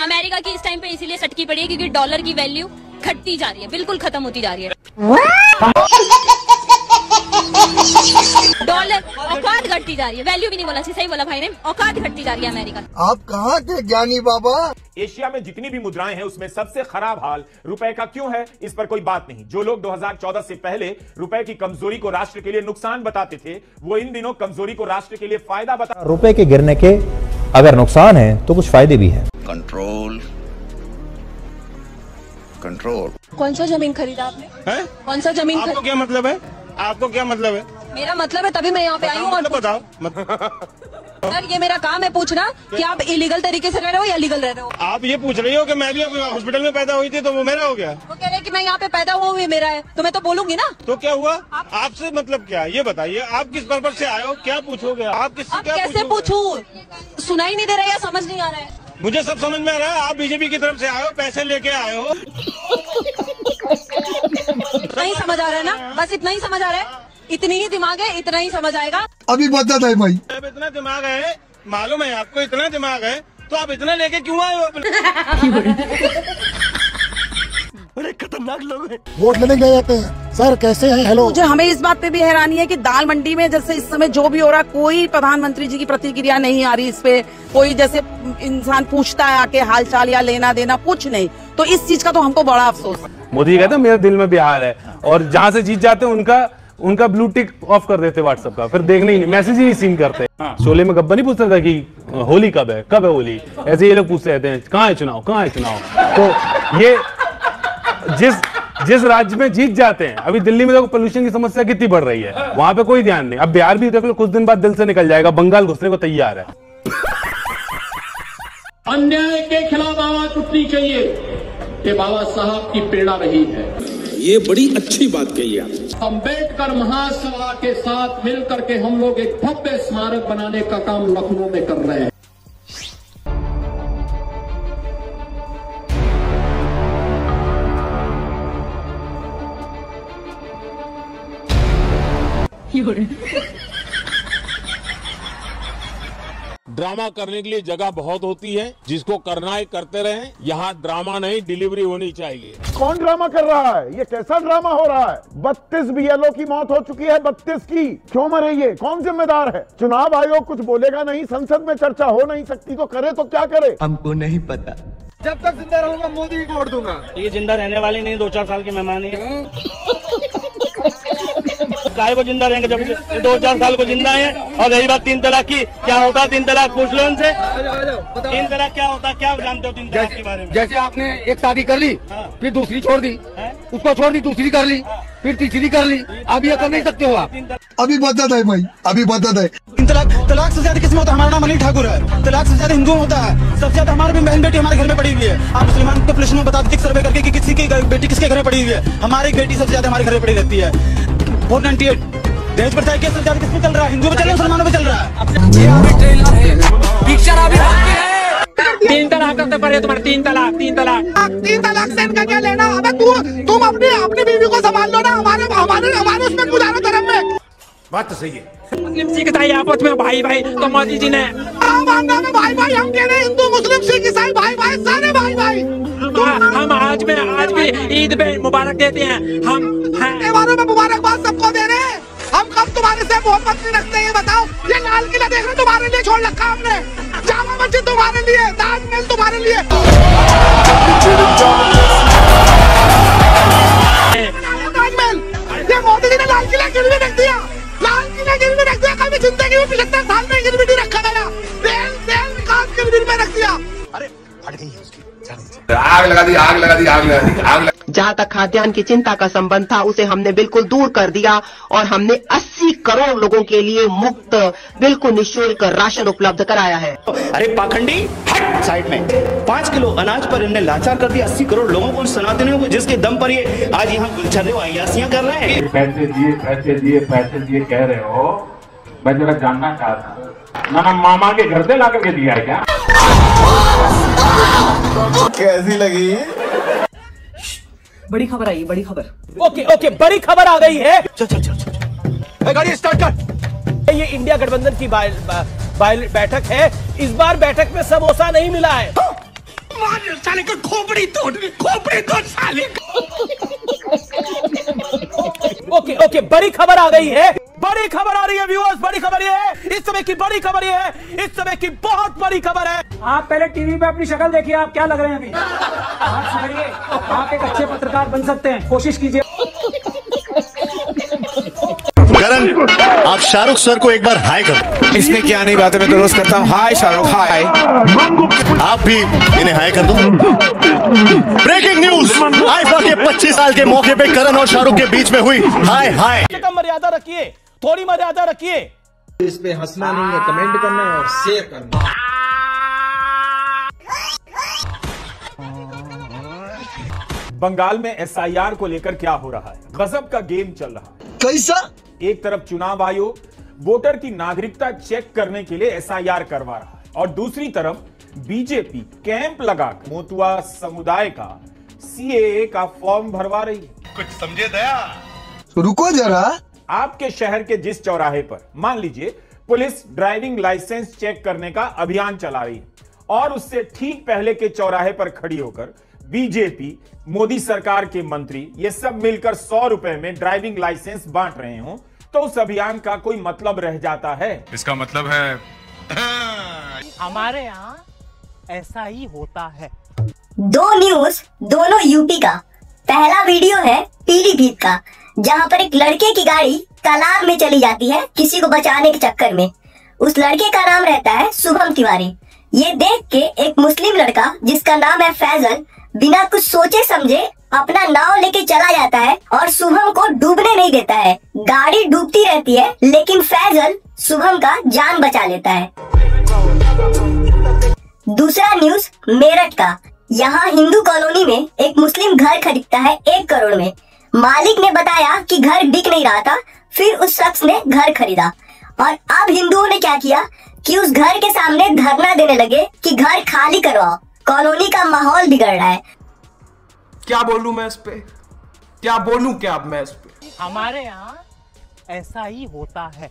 America की इस time पे इसीलिए सटकी पड़ी है क्योंकि डॉलर की वैल्यू घटती जा रही है, बिल्कुल खत्म होती जा रही है। डॉलर औकात घटती जा रही है, वैल्यू भी नहीं बोला, सही बोला भाई ने, औकात घटती जा रही है अमेरिका। आप कहाँ के ज्ञानी बाबा? एशिया में जितनी भी मुद्राएं हैं उसमें सबसे खराब हाल रुपए का क्यों है, इस पर कोई बात नहीं। जो लोग 2014 से पहले रुपए की कमजोरी को राष्ट्र के लिए नुकसान बताते थे, वो इन दिनों कमजोरी को राष्ट्र के लिए फायदा बता। रुपए के गिरने के अगर नुकसान है तो कुछ फायदे भी हैं। Control control. कौन सा जमीन खरीदा आपने? कौन सा जमीन? आपको क्या मतलब है? आपको क्या मतलब है? मेरा मतलब है, तभी मैं यहाँ पे आई हूँ। बताओ सर, ये मेरा काम है पूछना कि आप इलीगल तरीके से रह रहे हो या लीगल रह रहे हो। आप ये पूछ रही हो कि मैं भी हॉस्पिटल में पैदा हुई थी तो वो मेरा हो गया? वो कह रहे हैं कि मैं यहाँ पे पैदा हुआ हूँ, ये मेरा है, तो मैं तो बोलूंगी ना। तो क्या हुआ? आपसे मतलब क्या ये बताइए, आप किस पर्पज से आए हो, क्या पूछोगे? आप किससे क्या कैसे पूछूं? सुनाई नहीं दे रहा है या समझ नहीं आ रहा है? मुझे सब समझ में आ रहा है। आप बीजेपी की तरफ से आए हो, पैसे लेके आए हो। नहीं समझ आ रहा है ना, बस इतना ही समझ आ रहा है, इतनी ही दिमाग है, इतना ही समझ आएगा। अभी बता दे भाई, अब इतना दिमाग है, मालूम है आपको, इतना दिमाग है तो आप इतना लेके क्यों आए हो? बड़े खतरनाक लोग हैं। वोट लेने गए जाते हैं। सर कैसे हैं? हेलो। मुझे हमें इस बात पे भी हैरानी है कि दाल मंडी में जैसे इस समय जो भी हो रहा है, कोई प्रधानमंत्री जी की प्रतिक्रिया नहीं आ रही इस पे। कोई जैसे इंसान पूछता है आके हाल चाल या लेना देना, कुछ नहीं। तो इस चीज का तो हमको बड़ा अफसोस है। मोदी कहते हैं मेरे दिल में बिहार है, और जहाँ से जीत जाते हैं उनका ब्लू टिक ऑफ कर देते व्हाट्सएप का, फिर देखने ही नहीं, मैसेज ही नहीं सीन करते। शोले में गब्बर नहीं पूछता था कि होली कब है होली, ऐसे ये लोग पूछते रहते हैं कहाँ है चुनाव, कहाँ है चुनाव। तो ये जिस राज्य में जीत जाते हैं, अभी दिल्ली में देखो पोल्यूशन की समस्या कितनी बढ़ रही है, वहां पे कोई ध्यान नहीं। अब बिहार भी देख लो, कुछ दिन बाद दिल से निकल जाएगा, बंगाल घुसने को तैयार है। अन्याय के खिलाफ आवाज उठनी चाहिए, ये बाबा साहब की प्रेरणा रही है। ये बड़ी अच्छी बात कही आप। अम्बेडकर महासभा के साथ मिलकर के हम लोग एक भव्य स्मारक बनाने का काम लखनऊ में कर रहे हैं। ड्रामा करने के लिए जगह बहुत होती है, जिसको करना है करते रहें। यहाँ ड्रामा नहीं, डिलीवरी होनी चाहिए। कौन ड्रामा कर रहा है? ये कैसा ड्रामा हो रहा है? 32 बीएलओ की मौत हो चुकी है, 32 की। क्यों मरे ये? कौन जिम्मेदार है? चुनाव आयोग कुछ बोलेगा नहीं, संसद में चर्चा हो नहीं सकती, तो करे तो क्या करे? हमको नहीं पता। जब तक जिंदा रहूंगा मोदी को वोट दूंगा। ये जिंदा रहने वाली नहीं, 2-4 साल की मेहमान है। काय को जिंदा रहेंगे जब 2-4 साल को जिंदा है। और रही बात 3 तलाक की, क्या होता 3 तलाक? पूछ लो उनसे। 3 तलाक क्या होता, क्या जानते हो 3 तलाक के बारे में? जैसे आपने एक शादी कर ली, फिर दूसरी छोड़ दी, उसको छोड़ दी, दूसरी कर ली, फिर तीसरी कर ली। अब ये कर नहीं सकते हो आप। अभी बता दे भाई, अभी बता दे। तलाक से ज्यादा किसमें होता है? हमारा नाम अनिल ठाकुर है। तलाक से ज्यादा हिंदू होता है। सबसे ज्यादा हमारी भी बहन बेटी हमारे घर में पड़ी हुई है। आप मुसलमान पॉपुलेशन में बता दीजिए सर्वे करके कि किसी की बेटी किसके घर में पड़ी हुई है। हमारी बेटी सबसे ज्यादा हमारे घर में पड़ी रहती है। 498 दहेज प्रथा केस सबसे ज्यादा किसमें चल रहा है? हिंदू में चल रहा है, मुसलमानों में चल रहा है। 3 तलाक करते पड़े तुम्हारे, 3 तलाक से इनका क्या लेना? अबे तुम अपनी बीवी को संभाल लो ना, हमारे उसमें गुजारो धर्म में। बात तो सही है। मुस्लिम सिख ईसाई आपस में भाई भाई, तो मोदी जी ने भाई भाई हम कह रहे हैं, हिंदू मुस्लिम सिख ईसाई भाई भाई, सारे भाई भाई। हम आज भी ईद पे मुबारक देते हैं। हम त्योहारों में मुबारकबाद सबको दे रहे हैं। हम कब तुम्हारे से मोहब्बत नहीं रखते हैं बताओ? ये लाल किला देख रहे तुम्हारे लिए छोड़ रखा हमने, जामा मस्जिद तुम्हारे लिए, ताजमहल तुम्हारे लिए। ताजमहल ये मोदी जी ने लाल किला गिरवी रख दिया, लाल किला गिरवी रख दिया। कभी जिंदगी में 75 साल में गिरवी नहीं रखा गया, तेल विकास गिरवी में रख दिया। अरे फट गई उसकी, आग लगा दी। जहाँ तक खाद्यान्न की चिंता का संबंध था, उसे हमने बिल्कुल दूर कर दिया और हमने 80 करोड़ लोगों के लिए मुफ्त बिल्कुल निःशुल्क राशन उपलब्ध कराया है। अरे पाखंडी हट साइड में। 5 किलो अनाज पर इन्हें लाचार कर दिया 80 करोड़ लोगों को, सनातनियों को, जिसके दम पर ये आज यहाँ गुलछर्रे अयासियां कर रहे हैं। पैसे दिए कह रहे हो, मैं जरा जानना चाहता हूँ, ना मामा के घर से ला करके दिया है क्या? कैसी लगी? बड़ी खबर आई, बड़ी खबर। ओके बड़ी खबर आ गई है। चल गाड़ी स्टार्ट कर। ये इंडिया गठबंधन की बैठक है। इस बार बैठक में समोसा नहीं मिला है। साले का खोपड़ी तोड़ साले। ओके बड़ी खबर आ गई है, बड़ी खबर आ रही है व्यूअर्स, बड़ी खबर ये है, इस समय की बड़ी खबर ये है, इस समय की बहुत बड़ी खबर है। आप पहले टीवी पे अपनी शक्ल देखिए, आप क्या लग रहे हैं अभी। आप सुधरिए, आप एक अच्छे पत्रकार बन सकते हैं, कोशिश कीजिए। करण, आप शाहरुख सर को एक बार हाय करो। इसमें क्या नहीं बात है, मैं तो रोज करता हूँ हाय शाहरुख हाय। आप भी इन्हें हाय कर दो। ब्रेकिंग न्यूज, आईफा के 25 साल के मौके पे करण और शाहरुख के बीच में हुई हाय हाय। कम मर्यादा रखिए, थोड़ी मर्यादा रखिए। इस पे हंसना नहीं है, कमेंट करना है और शेयर करना है। बंगाल में एसआईआर को लेकर क्या हो रहा है? गजब का गेम चल रहा है। कैसा? एक तरफ चुनाव आयोग वोटर की नागरिकता चेक करने के लिए एसआईआर करवा रहा है और दूसरी तरफ बीजेपी कैंप लगाकर मोतुआ समुदाय का सीएए का फॉर्म भरवा रही है। कुछ समझे दया? रुको जरा। आपके शहर के जिस चौराहे पर मान लीजिए पुलिस ड्राइविंग लाइसेंस चेक करने का अभियान चला रही है और उससे ठीक पहले के चौराहे पर खड़ी होकर बीजेपी, मोदी सरकार के मंत्री ये सब मिलकर 100 रुपए में ड्राइविंग लाइसेंस बांट रहे हो तो उस अभियान का कोई मतलब रह जाता है? इसका मतलब है हमारे यहाँ ऐसा ही होता है। दो न्यूज, दोनों यूपी का। पहला वीडियो है पीलीभीत का, जहाँ पर एक लड़के की गाड़ी तालाब में चली जाती है किसी को बचाने के चक्कर में। उस लड़के का नाम रहता है शुभम तिवारी। ये देख के एक मुस्लिम लड़का जिसका नाम है फैजल बिना कुछ सोचे समझे अपना नाव लेके चला जाता है और शुभम को डूबने नहीं देता है। गाड़ी डूबती रहती है लेकिन फैजल शुभम का जान बचा लेता है। दूसरा न्यूज मेरठ का। यहाँ हिंदू कॉलोनी में एक मुस्लिम घर खरीदता है 1 करोड़ में। मालिक ने बताया कि घर बिक नहीं रहा था, फिर उस शख्स ने घर खरीदा और अब हिंदुओं ने क्या किया कि उस घर के सामने धरना देने लगे कि घर खाली करवाओ, कॉलोनी का माहौल बिगड़ रहा है। क्या बोलूं मैं इस पे, क्या बोलूं क्या अब मैं इस पे। हमारे यहाँ ऐसा ही होता है।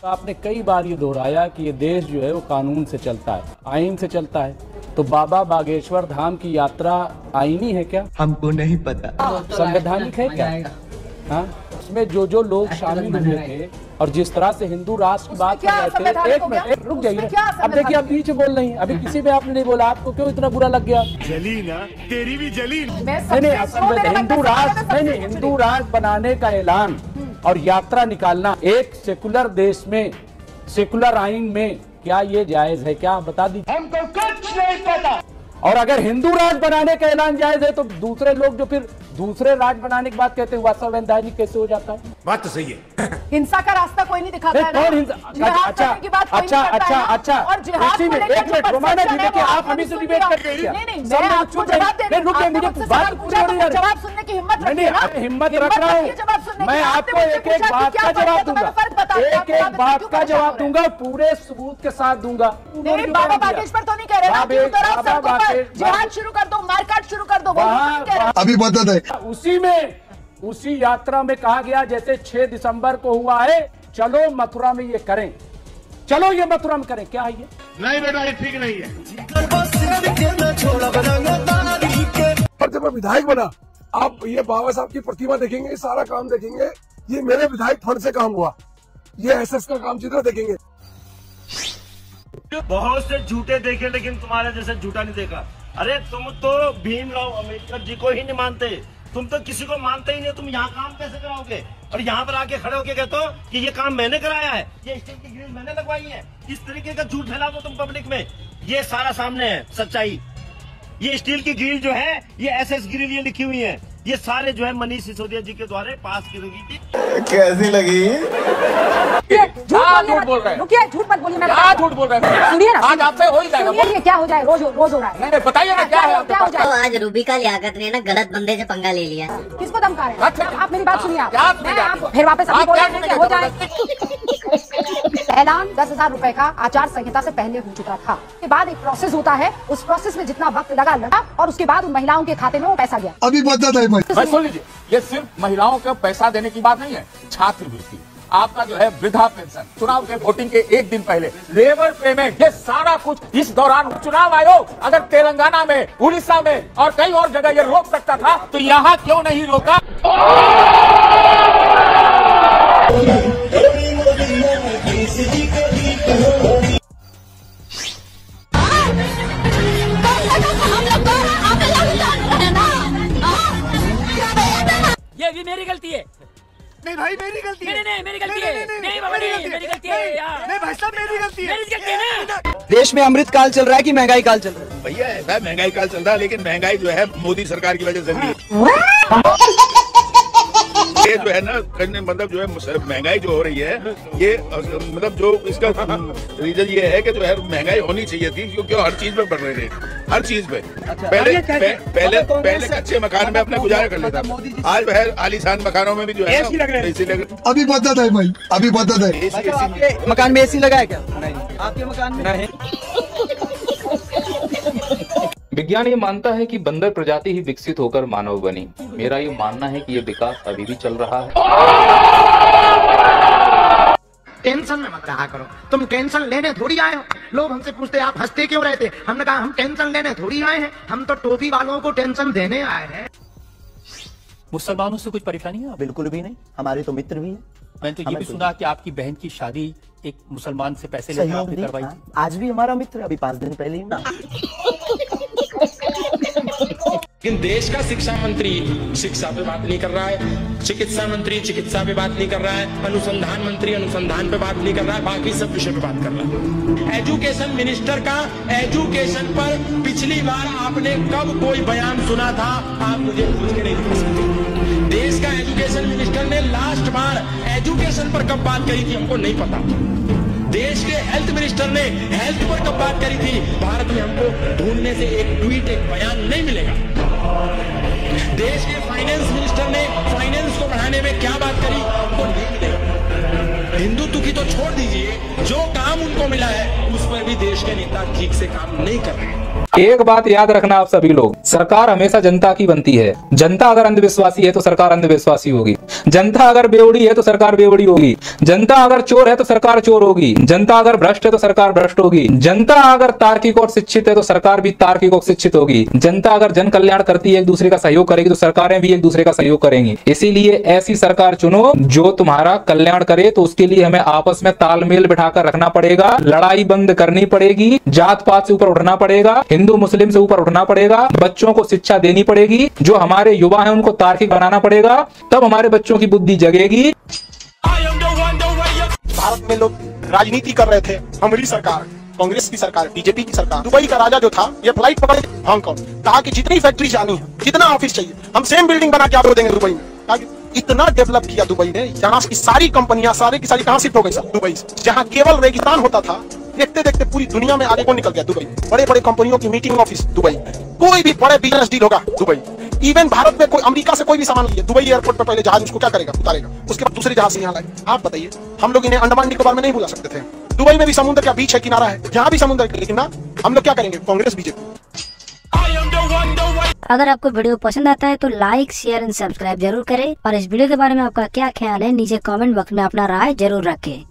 आपने कई बार ये दोहराया कि ये देश जो है वो कानून से चलता है, आईन से चलता है। तो बाबा बागेश्वर धाम की यात्रा आईनी है क्या? हमको नहीं पता। संवैधानिक है क्या? हाँ, उसमें जो लोग शामिल हुए थे और जिस तरह से हिंदू राष्ट्र की बात कर रहे थे। एक मिनट रुक जाइए। अब देखिए, आप बीच बोल रही हैं, अभी किसी में आपने नहीं बोला, आपको क्यों इतना बुरा लग गया? जली ना, तेरी भी जली। हिंदू राष्ट्र बनाने का ऐलान और यात्रा निकालना एक सेकुलर देश में, सेकुलर आइन में क्या ये जायज है? क्या बता दीजिए। हमको कुछ नहीं पता। और अगर हिंदू राष्ट्र बनाने का ऐलान जायज है तो दूसरे लोग जो फिर दूसरे राज्य बनाने की बात कहते हैं वह संवैधानिक कैसे हो जाता है? बात तो सही है। हिंसा का रास्ता कोई नहीं दिखाता है ना। अच्छा इसी में एक मिनट रोमाना जी, देखिए आप हमें से डिबेट करते हैं। मैं आपको जवाब देने, जवाब सुनने की हिम्मत रखिए ना। हिम्मत रख रहा हूँ मैं, आपको एक एक बात का जवाब दूंगा, एक एक बात का जवाब दूंगा, पूरे सबूत के साथ दूंगा। बाबा बागेश्वर तो नहीं कह रहे, जिहाद शुरू कर दो, मारकाट शुरू कर दो, अभी बता दे। उसी यात्रा में कहा गया जैसे 6 दिसंबर को हुआ है, चलो मथुरा में ये करें, चलो ये मथुरा में करें। क्या है ये? नहीं बेटा, ये ठीक नहीं है। और जब मैं विधायक बना, आप ये बाबा साहब की प्रतिमा देखेंगे, सारा काम देखेंगे, ये मेरे विधायक फंड से काम हुआ, ये एसएस का काम चित्र देखेंगे। बहुत से झूठे देखे लेकिन तुम्हारे जैसे झूठा नहीं देखा। अरे तुम तो भीमराव अम्बेडकर जी को ही नहीं मानते, तुम तो किसी को मानते ही नहीं। तुम यहाँ काम कैसे कराओगे? और यहाँ पर आके खड़े होके कहते हो कि ये काम मैंने कराया है, ये स्टील की ग्रिल मैंने लगवाई है। इस तरीके का झूठ फैला दो तुम पब्लिक में। ये सारा सामने है सच्चाई। ये स्टील की ग्रिल जो है ये एसएस ग्रिल ये लिखी हुई है, ये सारे जो है मनीष सिसोदिया जी के द्वारा पास की गई थी। कैसी लगी? झूठ बोल रहे हैं। रुकिए, झूठ मत बोलिए। मैं झूठ बोल रहा हूँ, सुनिए ना। आज आपसे हो ही जाएगा। ये क्या हो जाए? रोज हो रहा है। बताइए ना क्या है? क्या हो जाए? तो आज रूबिका लियाकत ने ना गलत बंदे से पंगा ले लिया। किसको धमका रहे हैं? आप मेरी बात सुनिए। आप फिर वापस हो जाए। ऐलान 10,000 रुपए का आचार संहिता से पहले हो चुका था। उसके बाद एक प्रोसेस होता है, उस प्रोसेस में जितना वक्त लगा और उसके बाद उन महिलाओं के खाते में वो पैसा गया। अभी बता दे भाई, सुन लीजिए, ये सिर्फ महिलाओं को पैसा देने की बात नहीं है, छात्रवृत्ति, आपका जो है वृद्धा पेंशन, चुनाव के वोटिंग के एक दिन पहले लेबर पेमेंट, ये सारा कुछ इस दौरान चुनाव आयोग अगर तेलंगाना में, उड़ीसा में और कई और जगह ये रोक सकता था तो यहाँ क्यों नहीं रोका? ये भी मेरी गलती है। नहीं भाई मेरी गलती है। नहीं मेरी गलती है। नहीं बाबा नहीं मेरी गलती है यार। नहीं भाई साहब मेरी गलती है। मेरी गलती है ना। देश में अमृत काल चल रहा है कि महंगाई काल चल रहा है? भैया ऐसा महंगाई काल चल रहा है, लेकिन महंगाई जो है मोदी सरकार की वजह से नहीं है। ये जो है ना, मतलब जो है महंगाई जो हो रही है, ये मतलब जो इसका रीजन ये है कि जो है महंगाई होनी चाहिए थी, क्योंकि हर चीज में बढ़ रहे थे, हर चीज में। पहले कच्चे मकान में अपना गुजारा कर लेता, आज जो है आलीशान मकानों में भी जो है एसी लग रहे हैं। अभी बदत है भाई, अभी बदत है। आपके मकान में एसी लगा है क्या? नहीं। आपके मकान में नहीं। विज्ञान ये मानता है कि बंदर प्रजाति ही विकसित होकर मानव बनी। मेरा ये मानना है कि ये विकास अभी भी चल रहा है। टेंशन में मत रहा करो, तुम टेंशन लेने थोड़ी आए हो। लोग हमसे पूछते आप हंसते क्यों रहते? हमने कहा हम टेंशन लेने थोड़ी आए हैं, हम तो टोपी वालों को टेंशन देने आए हैं। मुसलमानों से कुछ परेशानी है? बिल्कुल भी नहीं, हमारे तो मित्र भी हैं। मैंने तो ये भी सुना कि आपकी बहन की शादी एक मुसलमान से पैसे लेकर आपने करवाई थी। आज भी हमारा मित्र, अभी 5 दिन पहले ही। लेकिन देश का शिक्षा मंत्री शिक्षा पे बात नहीं कर रहा है, चिकित्सा मंत्री चिकित्सा पे बात नहीं कर रहा है, अनुसंधान मंत्री अनुसंधान पे बात नहीं कर रहा है, बाकी सब विषय पे बात कर रहा है। एजुकेशन मिनिस्टर का एजुकेशन पर पिछली बार आपने कब कोई बयान सुना था? आप मुझे पूछ के नहीं बता सकते। देश का एजुकेशन मिनिस्टर ने लास्ट बार एजुकेशन पर कब बात करी थी हमको नहीं पता। देश के हेल्थ मिनिस्टर ने हेल्थ पर कब बात करी थी भारत में हमको ढूंढने से एक ट्वीट एक बयान नहीं मिलेगा। देश के फाइनेंस मिनिस्टर ने फाइनेंस को बढ़ाने में क्या बात करी हमको नहीं मिलेगा। हिंदुत्व की तो छोड़ दीजिए, जो काम उनको मिला है उस पर भी देश के नेता ठीक से काम नहीं कर रहे। एक बात याद रखना आप सभी लोग, सरकार हमेशा जनता की बनती है। जनता अगर अंधविश्वासी है तो सरकार अंधविश्वासी होगी, जनता अगर बेवड़ी है तो सरकार बेवड़ी होगी, जनता अगर चोर है तो सरकार चोर होगी, जनता अगर भ्रष्ट है तो सरकार भ्रष्ट होगी, जनता अगर तार्किक और शिक्षित है तो सरकार भी तार्किक और शिक्षित होगी, जनता अगर जन कल्याण करती है, एक दूसरे का सहयोग करेगी तो सरकारें भी एक दूसरे का सहयोग करेंगी। इसीलिए ऐसी सरकार चुनो जो तुम्हारा कल्याण करे। तो उसके लिए हमें आपस में तालमेल बिठाकर रखना पड़ेगा, लड़ाई बंद करनी पड़ेगी, जात पात से ऊपर उठना पड़ेगा, हिंदू मुस्लिम से ऊपर उठना पड़ेगा, बच्चों को शिक्षा देनी पड़ेगी, जो हमारे युवा हैं उनको तार्किक बनाना पड़ेगा, तब हमारे बच्चों की बुद्धि जगेगी। भारत में लोग राजनीति कर रहे थे, हमारी सरकार, कांग्रेस की सरकार, बीजेपी की सरकार। दुबई का राजा जो था, ये फ्लाइट पकड़ हांगकांग, कहा कि जितनी फैक्ट्री जानी है, जितना ऑफिस चाहिए, हम सेम बिल्डिंग बना के आपको देंगे दुबई में। इतना डेवलप किया दुबई ने, जहाँ की सारी कंपनियां सारी की सारी कहाँ शिफ्ट हो गई सर? दुबई से। जहाँ केवल रेगिस्तान होता था, देखते देखते पूरी दुनिया में आगे कौन निकल गया? दुबई। बड़े बड़े कंपनियों की मीटिंग ऑफिस दुबई, कोई भी बड़े बिजनेस डील होगा दुबई। इवन भारत में कोई अमेरिका से कोई भी सामान लिए, दुबई एयरपोर्ट पर पहले जहाज उसको क्या करेगा? उतारेगा, उसके बाद दूसरे जहाज से यहाँ लाएगा। आप बताइए, हम लोग इन्हें अंडमान निकोबार में नहीं बुला सकते थे? दुबई में भी समुद्र का बीच है, किनारा है, यहाँ भी समुद्र, लेकिन ना हम लोग क्या करेंगे? कांग्रेस बीजेपी। अगर आपको वीडियो पसंद आता है तो लाइक शेयर एंड सब्सक्राइब जरूर करें, और इस वीडियो के बारे में आपका क्या ख्याल है नीचे कमेंट बॉक्स में अपना राय जरूर रखें।